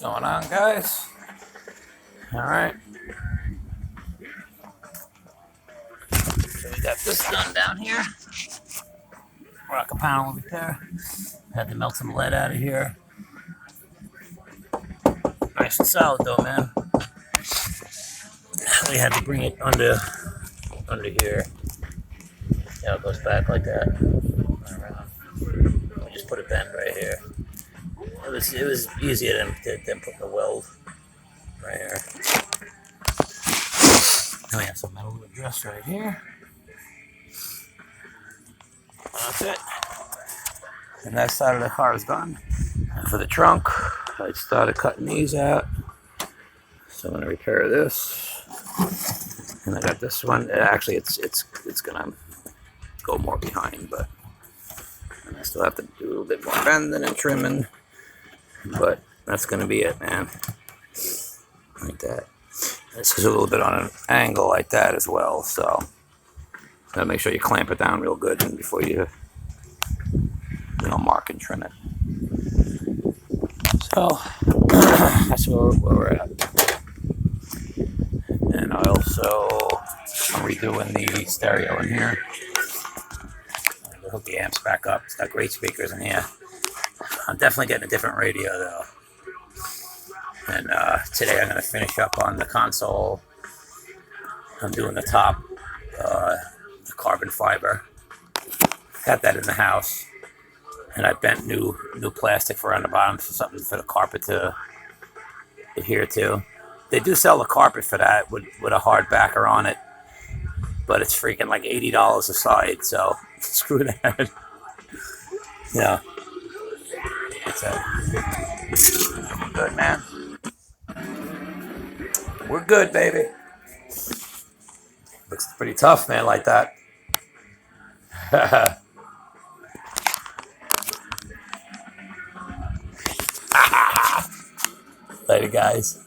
Going on, guys? All right. So we got this done down here. Rock a panel repair. Had to melt some lead out of here. Nice and solid though, man. We had to bring it under here. Yeah, it goes back like that. Around. We just put a bend right here. It was easier than putting the weld right here. And we have some metal to address right here. That's it. And that side of the car is done. And for the trunk, I started cutting these out. So I'm gonna repair this. And I got this one. Actually, it's gonna go more behind, but and I still have to do a little bit more bending and trimming. But that's gonna be it, man. Like that. This is a little bit on an angle like that as well, so gotta make sure you clamp it down real good and before you mark and trim it. So that's where we're at. And I also am redoing the stereo in here. I'll hook the amps back up. It's got great speakers in here. I'm definitely getting a different radio though. And today I'm going to finish up on the console. I'm doing the top, the carbon fiber. Got that in the house. And I bent new plastic around the bottom for something for the carpet to adhere to. They do sell the carpet for that with a hard backer on it. But it's freaking like $80 a side, so screw that. Yeah. It's good, man. We're good, baby. Looks pretty tough, man, like that. Later, guys.